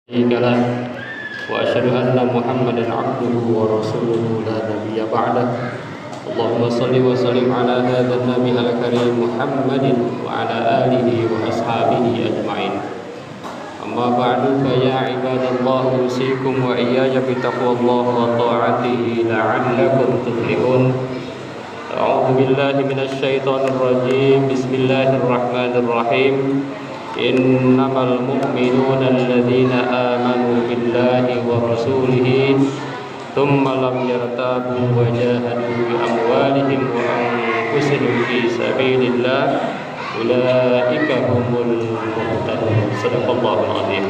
شريك له وأشهد أن محمدا عبده ورسوله لا نبي بعده. اللهم صل وسلم على هذا النبي الكريم محمد وعلى آله وأصحابه أجمعين. أما بعد فيا عباد الله أوصيكم وإياي بتقوى الله وطاعته لعلكم تفلحون. أعوذ بالله من الشيطان الرجيم. بسم الله الرحمن الرحيم. إنما المؤمنون الذين آمنوا بالله ورسوله ثم لم يرتابوا وجاهدوا بأموالهم وأنفسهم في سبيل الله أولئك هم المهتدون. Sadaqallahul Azim.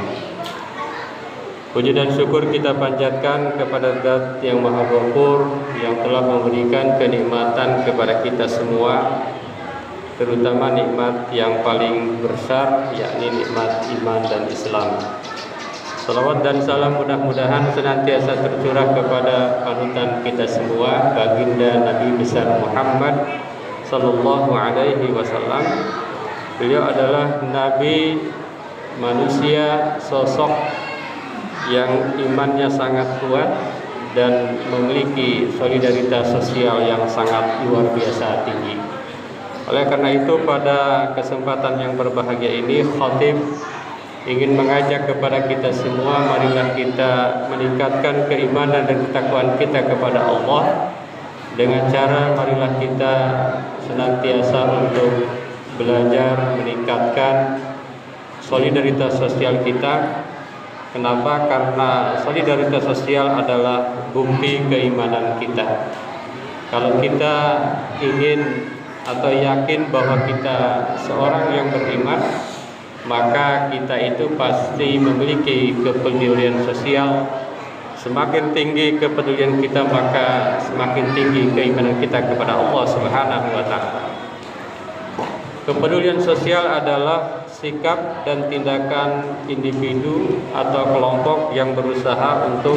Puji dan syukur kita panjatkan kepada Zat yang Maha Ghafur yang telah memberikan kenikmatan kepada kita semua, terutama nikmat yang paling besar, yakni nikmat iman dan Islam. Salawat dan salam mudah-mudahan senantiasa tercurah kepada panutan kita semua, baginda Nabi besar Muhammad sallallahu alaihi wasallam. Beliau adalah nabi manusia, sosok yang imannya sangat kuat dan memiliki solidaritas sosial yang sangat luar biasa tinggi. Oleh karena itu, pada kesempatan yang berbahagia ini, khatib ingin mengajak kepada kita semua, marilah kita meningkatkan keimanan dan ketakwaan kita kepada Allah dengan cara marilah kita senantiasa untuk belajar meningkatkan solidaritas sosial kita. Kenapa? Karena solidaritas sosial adalah bukti keimanan kita. Kalau kita ingin atau yakin bahwa kita seorang yang beriman, maka kita itu pasti memiliki kepedulian sosial. Semakin tinggi kepedulian kita, maka semakin tinggi keimanan kita kepada Allah Subhanahu wa taala. Kepedulian sosial adalah sikap dan tindakan individu atau kelompok yang berusaha untuk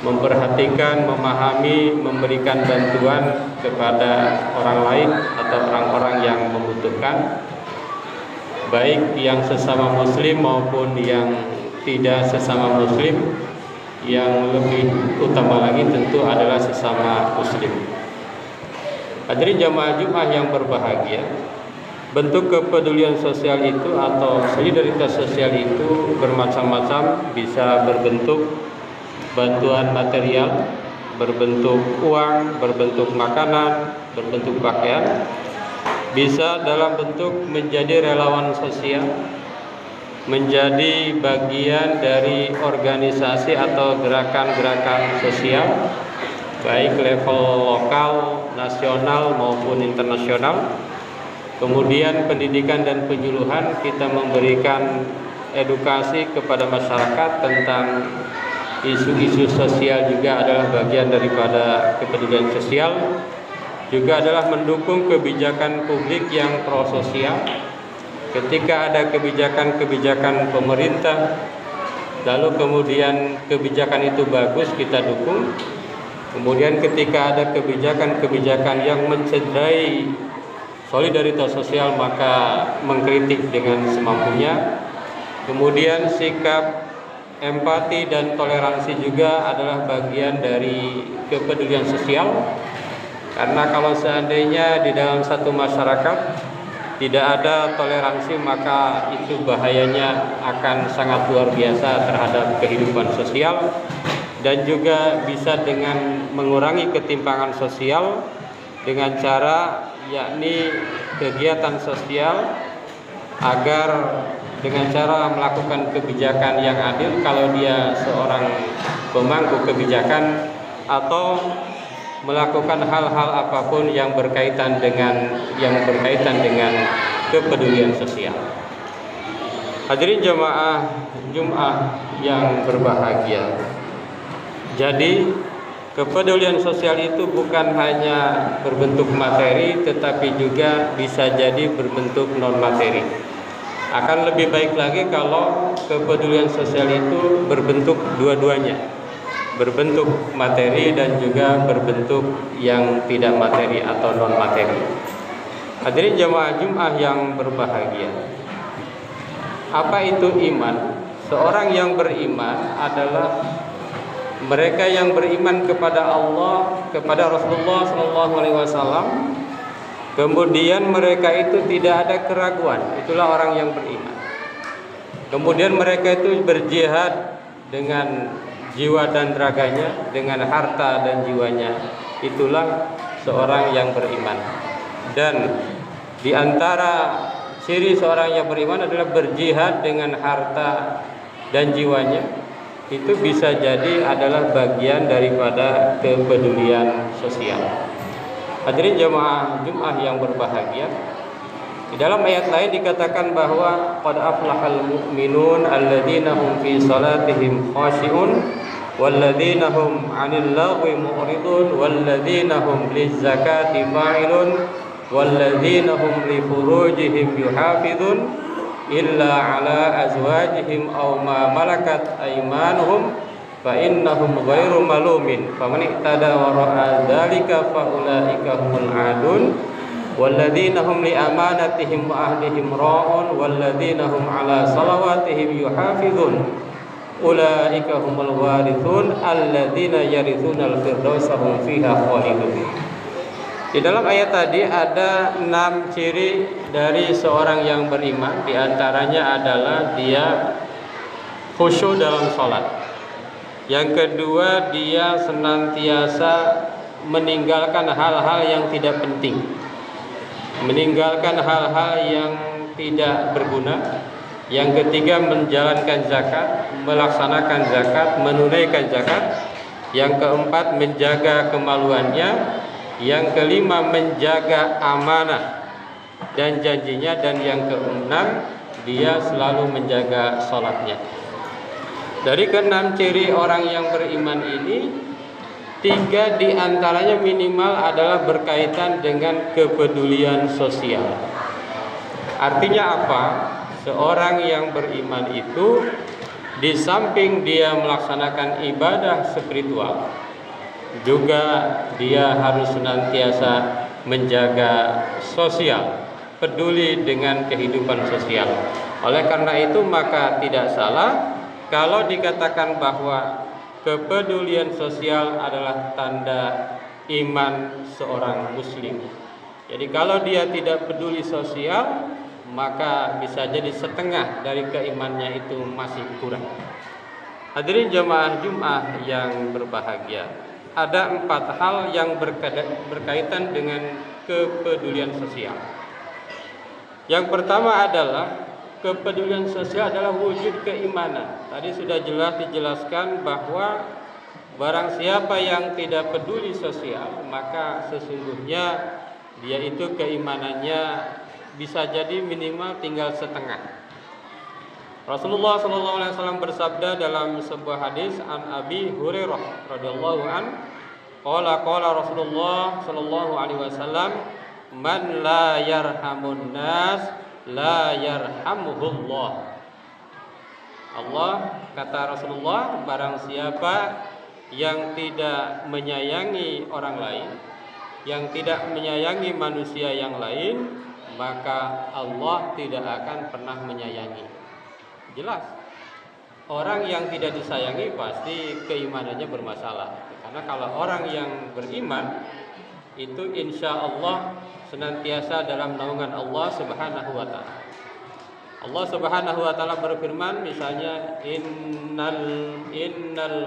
memperhatikan, memahami, memberikan bantuan kepada orang lain atau orang-orang yang membutuhkan, baik yang sesama muslim maupun yang tidak sesama muslim. Yang lebih utama lagi tentu adalah sesama muslim. Hadirin jamaah Jumat yang berbahagia, bentuk kepedulian sosial itu atau solidaritas sosial itu bermacam-macam, bisa berbentuk bantuan material, berbentuk uang, berbentuk makanan, berbentuk pakaian, bisa dalam bentuk menjadi relawan sosial, menjadi bagian dari organisasi atau gerakan-gerakan sosial, baik level lokal, nasional maupun internasional. Kemudian pendidikan dan penyuluhan, kita memberikan edukasi kepada masyarakat tentang isu-isu sosial juga adalah bagian daripada kepedulian sosial. Juga adalah mendukung kebijakan publik yang pro-sosial. Ketika ada kebijakan-kebijakan pemerintah, lalu kemudian kebijakan itu bagus, kita dukung. Kemudian ketika ada kebijakan-kebijakan yang mencederai solidaritas sosial, maka mengkritik dengan semampunya. Kemudian sikap empati dan toleransi juga adalah bagian dari kepedulian sosial. Karena kalau seandainya di dalam satu masyarakat tidak ada toleransi, maka itu bahayanya akan sangat luar biasa terhadap kehidupan sosial, dan juga bisa dengan mengurangi ketimpangan sosial dengan cara yakni kegiatan sosial agar dengan cara melakukan kebijakan yang adil kalau dia seorang pemangku kebijakan, atau melakukan hal-hal apapun yang berkaitan dengan kepedulian sosial. Hadirin jamaah Jumat yang berbahagia. Jadi kepedulian sosial itu bukan hanya berbentuk materi, tetapi juga bisa jadi berbentuk non materi. Akan lebih baik lagi kalau kepedulian sosial itu berbentuk dua-duanya, berbentuk materi dan juga berbentuk yang tidak materi atau non materi. Hadirin jamaah Jumat yang berbahagia, apa itu iman? seorang yang beriman adalah mereka yang beriman kepada Allah, kepada Rasulullah SAW, kemudian mereka itu tidak ada keraguan. Itulah orang yang beriman. Kemudian mereka itu berjihad dengan jiwa dan raganya, dengan harta dan jiwanya. Itulah seorang yang beriman. Dan di antara ciri seorang yang beriman adalah berjihad dengan harta dan jiwanya. Itu bisa jadi adalah bagian daripada kepedulian sosial. Hadirin jamaah Jumat yang berbahagia, di dalam ayat lain dikatakan bahwa qad aflahal mu'minun alladzina hum fi salatihim khashi'un walladzina hum 'anil lagwi mu'ridun walladzina hum lizakati fa'ilun walladzina hum li furujihim yuhafizun illa ala azwajihim aw ma malakat aymanuhum fa innahum ghairu malumin faman ihtada wara'a dzalika fa ulaika humul adun walladzina hum li amanatihim wa ahdihim ra'un walladzina hum ala salawatihim yuhafizun ulaika humul warithun alladzina yarithunal firdausa hum fiha khalidun. Di dalam ayat tadi ada 6 ciri dari seorang yang beriman. Di antaranya adalah dia khusyuk dalam sholat. Yang kedua, dia senantiasa meninggalkan hal-hal yang tidak penting, meninggalkan hal-hal yang tidak berguna. Yang ketiga, menjalankan zakat, melaksanakan zakat, menunaikan zakat. Yang keempat, menjaga kemaluannya. Yang kelima, menjaga amanah dan janjinya. Dan yang keenam, dia selalu menjaga sholatnya. Dari keenam ciri orang yang beriman ini, 3 di antaranya minimal adalah berkaitan dengan kepedulian sosial. Artinya apa? Seorang yang beriman itu di samping dia melaksanakan ibadah spiritual, juga dia harus senantiasa menjaga sosial, peduli dengan kehidupan sosial. Oleh karena itu maka tidak salah kalau dikatakan bahwa kepedulian sosial adalah tanda iman seorang muslim. Jadi kalau dia tidak peduli sosial, maka bisa jadi setengah dari keimannya itu masih kurang. Hadirin jamaah Jumat yang berbahagia, ada 4 hal yang berkaitan dengan kepedulian sosial. Yang pertama adalah kepedulian sosial adalah wujud keimanan. Tadi sudah jelas dijelaskan bahwa barang siapa yang tidak peduli sosial, maka sesungguhnya dia itu keimanannya bisa jadi minimal tinggal setengah. Rasulullah SAW bersabda dalam sebuah hadis an Abi Hurairah radhiyallahu an, qala Rasulullah sallallahu alaihi wasallam, man la yarhamun nas la yarhamuhullah. Allah, kata Rasulullah, barang siapa yang tidak menyayangi orang lain, yang tidak menyayangi manusia yang lain, maka Allah tidak akan pernah menyayangi. Jelas, orang yang tidak disayangi pasti keimanannya bermasalah. Karena kalau orang yang beriman itu insya Allah senantiasa dalam naungan Allah Subhanahu wa Ta'ala. Allah Subhanahu wa Ta'ala berfirman, misalnya innal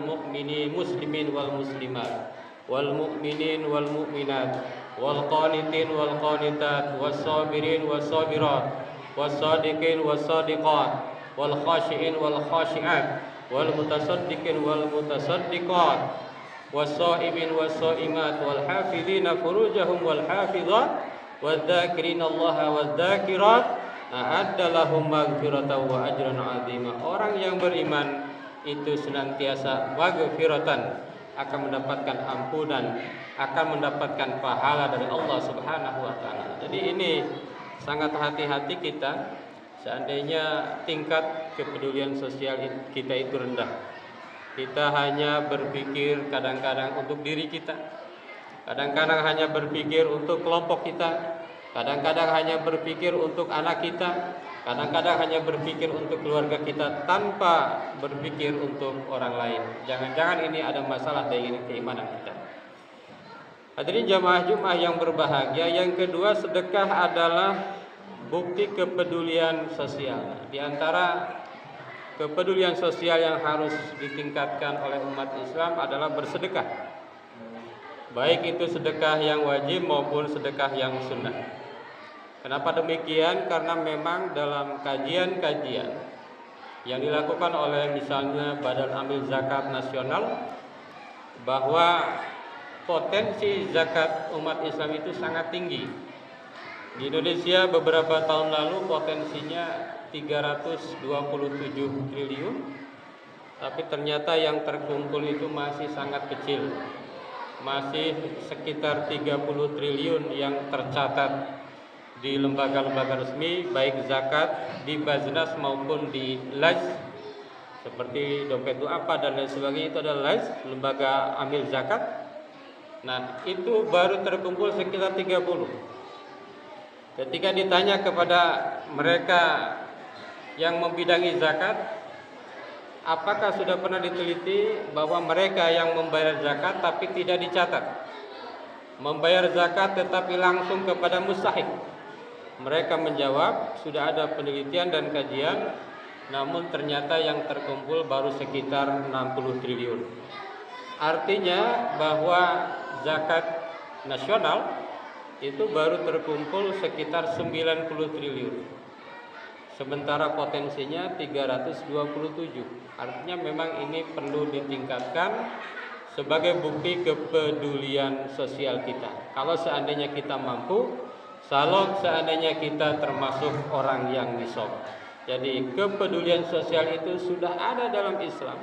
mu'mini muslimin wal muslimat wal mu'minin wal mu'minat wal qanitin wal qanitat was sabirin was sabirat was sadiqin was sadiqat wal khashi'in wal khashi'at wal mutasaddiqin wal mutasaddiqat was sha'imin was sha'imat wal hafizina furujahum wal hafizat wal dzakirina Allaha wal dzakirat a'adda lahum maghfiratan wa ajran 'azima. Orang yang beriman itu senantiasa maghfiratan, akan mendapatkan ampunan, akan mendapatkan pahala dari Allah Subhanahu wa Ta'ala. Jadi ini sangat hati-hati kita seandainya tingkat kepedulian sosial kita itu rendah. Kita hanya berpikir kadang-kadang untuk diri kita, kadang-kadang hanya berpikir untuk kelompok kita, kadang-kadang hanya berpikir untuk anak kita, Kadang-kadang hanya berpikir untuk keluarga kita tanpa berpikir untuk orang lain. Jangan-jangan ini ada masalah dengan keimanan kita. Hadirin jamaah Jumat yang berbahagia, yang kedua, sedekah adalah bukti kepedulian sosial. Di antara kepedulian sosial yang harus ditingkatkan oleh umat Islam adalah bersedekah. Baik itu sedekah yang wajib maupun sedekah yang sunnah. Kenapa demikian? Karena memang dalam kajian-kajian yang dilakukan oleh misalnya Badan Amil Zakat Nasional, bahwa potensi zakat umat Islam itu sangat tinggi. Di Indonesia beberapa tahun lalu potensinya 327 triliun, tapi ternyata yang terkumpul itu masih sangat kecil. Masih sekitar 30 triliun yang tercatat di lembaga-lembaga resmi, baik zakat di Baznas maupun di LAS, seperti Dompet Duafa dan lain sebagainya. Itu adalah LAS, lembaga amil zakat. Nah, itu baru terkumpul sekitar 30. Ketika ditanya kepada mereka yang membidangi zakat, apakah sudah pernah diteliti bahwa mereka yang membayar zakat tapi tidak dicatat, membayar zakat tetapi langsung kepada mustahik? Mereka menjawab, sudah ada penelitian dan kajian, namun ternyata yang terkumpul baru sekitar 60 triliun. Artinya bahwa zakat nasional itu baru terkumpul sekitar 90 triliun. Sementara potensinya 327. Artinya memang ini perlu ditingkatkan sebagai bukti kepedulian sosial kita. Kalau seandainya kita mampu, kalau seandainya kita termasuk orang yang nisab. Jadi kepedulian sosial itu sudah ada dalam Islam.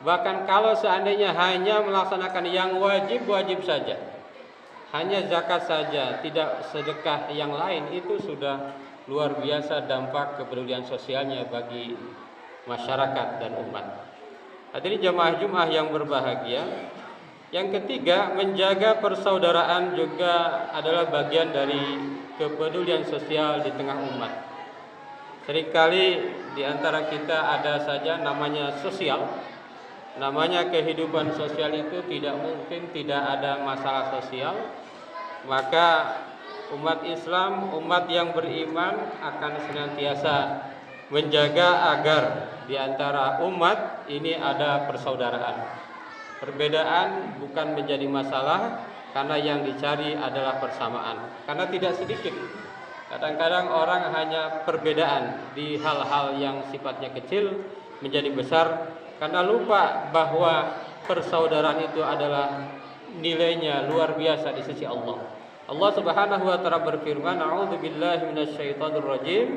Bahkan kalau seandainya hanya melaksanakan yang wajib-wajib saja, hanya zakat saja, tidak sedekah yang lain, itu sudah luar biasa dampak kepedulian sosialnya bagi masyarakat dan umat. Hadirin jamaah Jumat yang berbahagia, yang ketiga, menjaga persaudaraan juga adalah bagian dari kepedulian sosial di tengah umat. Seringkali di antara kita ada saja namanya sosial, namanya kehidupan sosial, itu tidak mungkin tidak ada masalah sosial. Maka umat Islam, umat yang beriman akan senantiasa menjaga agar di antara umat ini ada persaudaraan. Perbedaan bukan menjadi masalah, karena yang dicari adalah persamaan. Karena tidak sedikit, kadang-kadang orang hanya perbedaan di hal-hal yang sifatnya kecil menjadi besar, karena lupa bahwa persaudaraan itu adalah nilainya luar biasa di sisi Allah. Allah Subhanahu wa taala berfirman, "A'udzubillahi minasyaitonirrajim.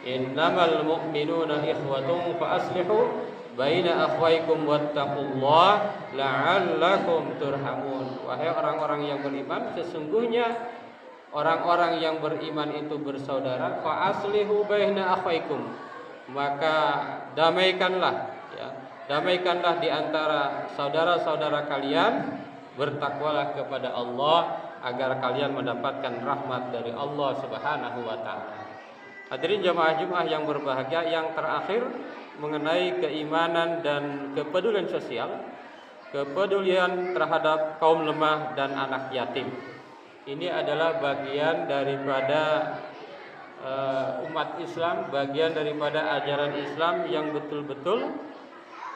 Innamal mu'minuna ikhwatun fa aslihu baina akhwaikum wattaqullah la'allakum turhamun." Wahai orang-orang yang beriman, sesungguhnya orang-orang yang beriman itu bersaudara. Fa aslihu baina akhwaikum, maka damaikanlah, ya, damaikanlah di antara saudara-saudara kalian. Bertakwalah kepada Allah agar kalian mendapatkan rahmat dari Allah Subhanahu wa taala. Hadirin jamaah Jumat yang berbahagia, yang terakhir mengenai keimanan dan kepedulian sosial, kepedulian terhadap kaum lemah dan anak yatim. Ini adalah bagian daripada umat Islam, bagian daripada ajaran Islam yang betul-betul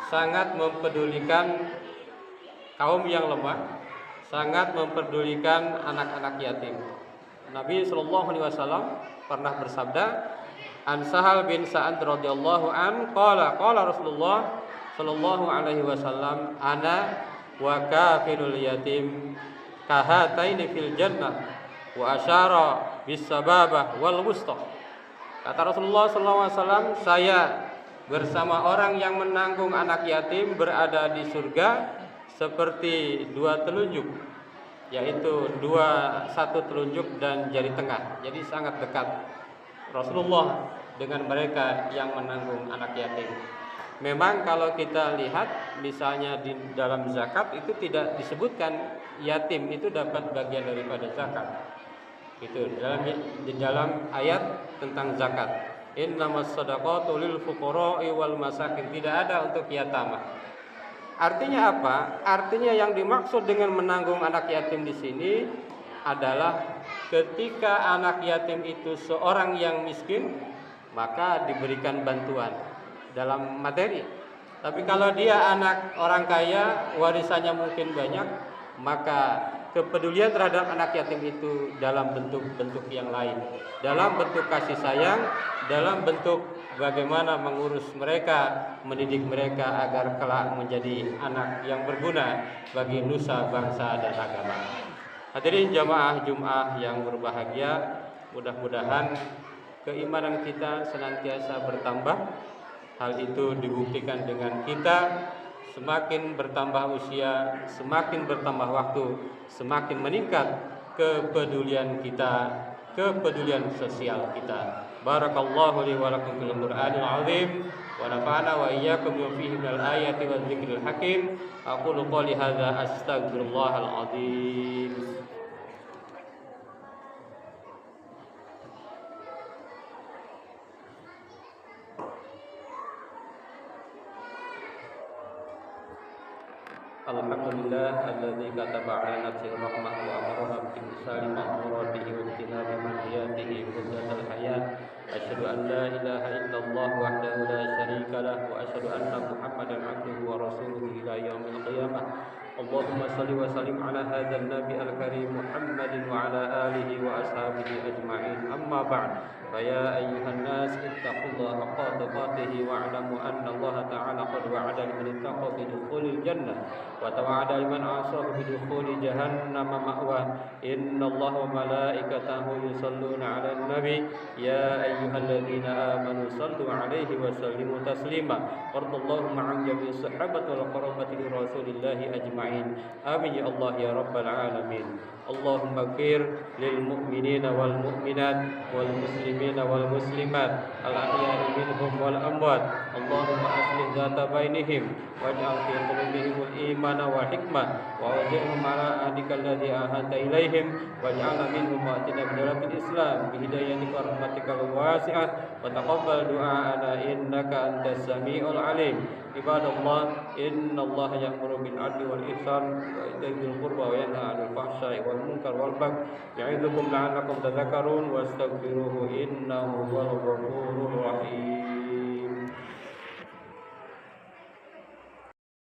sangat mempedulikan kaum yang lemah, sangat mempedulikan anak-anak yatim. Nabi sallallahu alaihi wasallam pernah bersabda, an Sahal bin Sa'ad radhiyallahu an qala Rasulullah sallallahu alaihi wasallam, ana wa kafirul yatim kahataini fil jannah wa asyara bis sababah wal wusta. Kata Rasulullah sallallahu alaihi wasallam, saya bersama orang yang menanggung anak yatim berada di surga seperti dua telunjuk, yaitu satu telunjuk dan jari tengah. Jadi sangat dekat Rasulullah dengan mereka yang menanggung anak yatim. Memang kalau kita lihat misalnya di dalam zakat itu tidak disebutkan yatim itu dapat bagian daripada zakat. Itu di dalam ayat tentang zakat. Innamas shadaqatu lil fuqara'i wal masakin. Tidak ada untuk yatama. Artinya apa? Artinya yang dimaksud dengan menanggung anak yatim di sini adalah ketika anak yatim itu seorang yang miskin, maka diberikan bantuan dalam materi. Tapi kalau dia anak orang kaya, warisannya mungkin banyak, maka kepedulian terhadap anak yatim itu dalam bentuk-bentuk yang lain, dalam bentuk kasih sayang, dalam bentuk bagaimana mengurus mereka, mendidik mereka agar kelak menjadi anak yang berguna bagi nusa, bangsa, dan agama. Hadirin jamaah Jumat yang berbahagia, mudah-mudahan keimanan kita senantiasa bertambah. Hal itu dibuktikan dengan kita semakin bertambah usia, semakin bertambah waktu, semakin meningkat kepedulian kita, kepedulian sosial kita. Barakallahu li wa lakum fil Qur'anil azim wa nafa'ana wa iyyakum bima fihi minal ayati wadh dzikril hakim. Aqulu qouli hadza astaghfirullahal azim. Alhamdulillah alladzi kataba ala nafsihi rahmah wa amara bi imtisali ma'muratihi wa ijtinabi manhiyatihi quddatal hayat. Asyhadu an la ilaha illallah wahdahu la syarika lah wa asyhadu anna Muhammadan abduhu wa rasuluhu ila yaumil qiyamah. Allahumma salli wa sallim ala hadzal nabi al-karim Muhammadin wa ala alihi wa ashabihi ajma'in. Amma ba'd. Faya ayyuhan nas ittaqullaha haqqa tuqatih wa 'alamu anna Allah ta'ala qad wa'ada liman ittaqa bi dukhulil jannah wa tawa'ada liman 'asahu bi dukhuli jahannam ma'wa. Innallaha wa malaikatahu yusalluna 'alan nabi ya ayyuhalladzina amanu sallu 'alaihi wa sallimu taslima. Qardallahu ma'an jami'is sahabati wal qarabati li rasulillahi ajma'in. Amin ya Allah ya rabbal alamin. Allahumma ighfir lil mu'minina wal mu'minat wal muslimina wal muslimat al ahya'i minhum wal amwat. Allahumma aslih dzata bainihim waj'al fi qulubihim al imana wa hikmah wa waj'alhum ala ahdika alladhi ahadta ilaihim waj'alna minhum wa'tina bidalatil islam bi hidayatika wa rahmatikal wasi'ah wa taqabbal du'ana innaka antas samiul alim. Ibadallah, innallaha ya'muru bil 'adli wal ihsan wa ita'i dzil qurba wa yanha 'anil fahsya'i wal munkar wal baghi ya'idukum la'allakum tadhakkarun wastaghfiruhu innahu huwal ghafurur rahim.